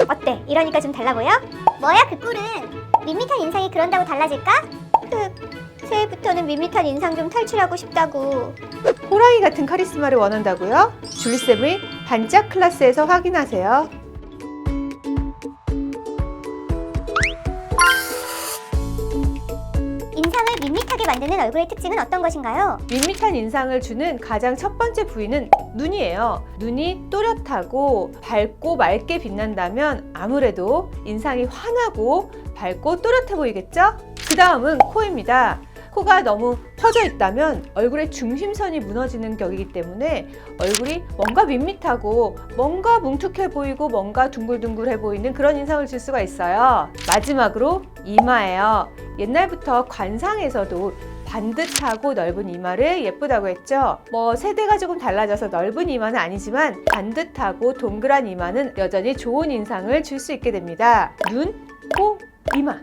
어때? 이러니까 좀 달라 보여? 뭐야 그 꿀은? 밋밋한 인상이 그런다고 달라질까? 새해부터는 밋밋한 인상 좀 탈출하고 싶다고. 호랑이 같은 카리스마를 원한다고요? 줄리쌤의 반짝 클래스에서 확인하세요. 인상을 밋밋하게 만드는 얼굴의 특징은 어떤 것인가요? 밋밋한 인상을 주는 가장 첫 번째 부위는 눈이에요. 눈이 또렷하고 밝고 맑게 빛난다면 아무래도 인상이 환하고 밝고 또렷해 보이겠죠? 그 다음은 코입니다. 코가 너무 퍼져 있다면 얼굴의 중심선이 무너지는 격이기 때문에 얼굴이 뭔가 밋밋하고 뭔가 뭉툭해 보이고 뭔가 둥글둥글해 보이는 그런 인상을 줄 수가 있어요. 마지막으로 이마예요. 옛날부터 관상에서도 반듯하고 넓은 이마를 예쁘다고 했죠. 세대가 조금 달라져서 넓은 이마는 아니지만 반듯하고 동그란 이마는 여전히 좋은 인상을 줄 수 있게 됩니다. 눈, 코, 이마.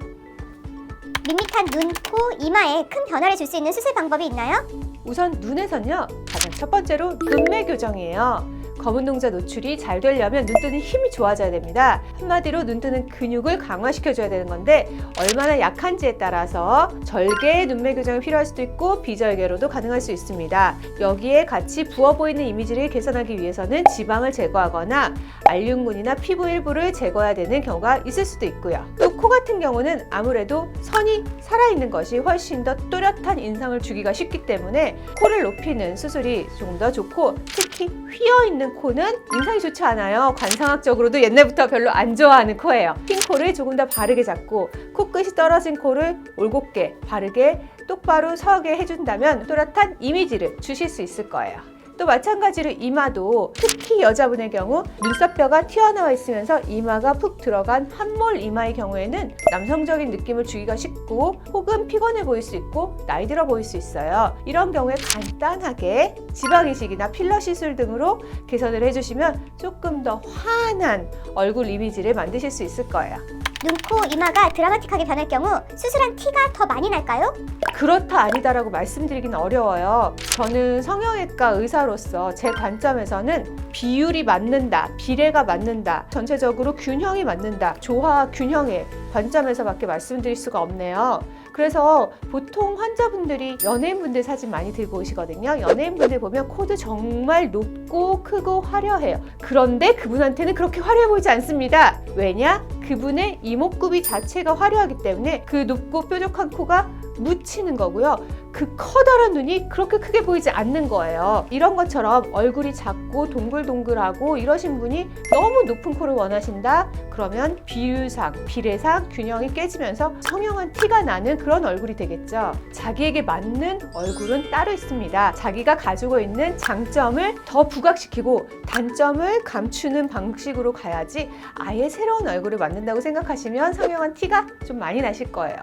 밋밋한 눈, 코, 이마에 큰 변화를 줄 수 있는 수술 방법이 있나요? 우선 눈에선요, 가장 첫 번째로 눈매 교정이에요. 검은 동자 노출이 잘 되려면 눈뜨는 힘이 좋아져야 됩니다. 한마디로 눈뜨는 근육을 강화시켜줘야 되는 건데 얼마나 약한지에 따라서 절개의 눈매 교정이 필요할 수도 있고 비절개로도 가능할 수 있습니다. 여기에 같이 부어 보이는 이미지를 개선하기 위해서는 지방을 제거하거나 알륜근이나 피부 일부를 제거해야 되는 경우가 있을 수도 있고요. 또 코 같은 경우는 아무래도 선이 살아있는 것이 훨씬 더 또렷한 인상을 주기가 쉽기 때문에 코를 높이는 수술이 조금 더 좋고, 특히 휘어있는 코는 인상이 좋지 않아요. 관상학적으로도 옛날부터 별로 안 좋아하는 코예요. 핀 코를 조금 더 바르게 잡고 코끝이 떨어진 코를 올곧게 바르게 똑바로 서게 해준다면 또렷한 이미지를 주실 수 있을 거예요. 또 마찬가지로 이마도 특히 여자분의 경우 눈썹뼈가 튀어나와 있으면서 이마가 푹 들어간 한몰 이마의 경우에는 남성적인 느낌을 주기가 쉽고 혹은 피곤해 보일 수 있고 나이 들어 보일 수 있어요. 이런 경우에 간단하게 지방 이식이나 필러 시술 등으로 개선을 해주시면 조금 더 환한 얼굴 이미지를 만드실 수 있을 거예요. 눈, 코, 이마가 드라마틱하게 변할 경우 수술한 티가 더 많이 날까요? 그렇다 아니다라고 말씀드리긴 어려워요. 저는 성형외과 의사로서 제 관점에서는 비율이 맞는다, 비례가 맞는다, 전체적으로 균형이 맞는다, 조화 균형의 관점에서밖에 말씀드릴 수가 없네요. 그래서 보통 환자분들이 연예인분들 사진 많이 들고 오시거든요. 연예인분들 보면 코도 정말 높고 크고 화려해요. 그런데 그분한테는 그렇게 화려해 보이지 않습니다. 왜냐? 그분의 이목구비 자체가 화려하기 때문에 그 높고 뾰족한 코가 묻히는 거고요. 그 커다란 눈이 그렇게 크게 보이지 않는 거예요. 이런 것처럼 얼굴이 작고 동글동글하고 이러신 분이 너무 높은 코를 원하신다? 그러면 비율상, 비례상 균형이 깨지면서 성형한 티가 나는 그런 얼굴이 되겠죠. 자기에게 맞는 얼굴은 따로 있습니다. 자기가 가지고 있는 장점을 더 부각시키고 단점을 감추는 방식으로 가야지 아예 새로운 얼굴을 만든다고 생각하시면 성형한 티가 좀 많이 나실 거예요.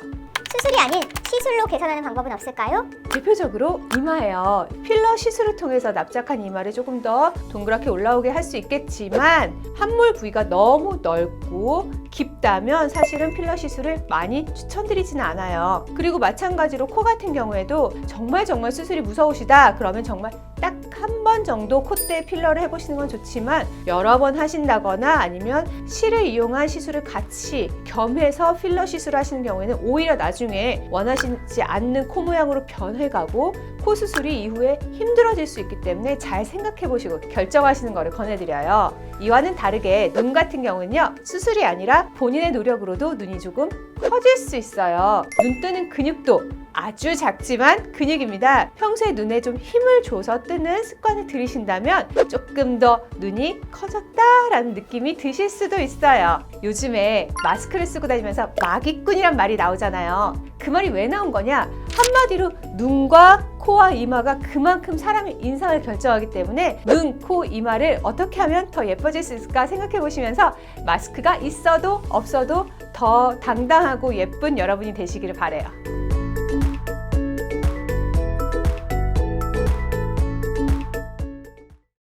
수술이 아닌 시술로 개선하는 방법은 없을까요? 대표적으로 이마예요. 필러 시술을 통해서 납작한 이마를 조금 더 동그랗게 올라오게 할 수 있겠지만 함몰 부위가 너무 넓고 깊다면 사실은 필러 시술을 많이 추천드리지는 않아요. 그리고 마찬가지로 코 같은 경우에도 정말 수술이 무서우시다 그러면 정말 딱 한 번 정도 콧대에 필러를 해보시는 건 좋지만 여러 번 하신다거나 아니면 실을 이용한 시술을 같이 겸해서 필러 시술을 하시는 경우에는 오히려 나중에 원하시지 않는 코 모양으로 변해가고 코 수술이 이후에 힘들어질 수 있기 때문에 잘 생각해 보시고 결정하시는 거를 권해드려요. 이와는 다르게 눈 같은 경우는요, 수술이 아니라 본인의 노력으로도 눈이 조금 커질 수 있어요. 눈 뜨는 근육도 아주 작지만 근육입니다. 평소에 눈에 좀 힘을 줘서 뜨는 습관을 들이신다면 조금 더 눈이 커졌다라는 느낌이 드실 수도 있어요. 요즘에 마스크를 쓰고 다니면서 마기꾼이란 말이 나오잖아요. 그 말이 왜 나온 거냐? 한마디로 눈과 코와 이마가 그만큼 사람의 인상을 결정하기 때문에 눈, 코, 이마를 어떻게 하면 더 예뻐질 수 있을까 생각해 보시면서 마스크가 있어도 없어도 더 당당하고 예쁜 여러분이 되시기를 바라요.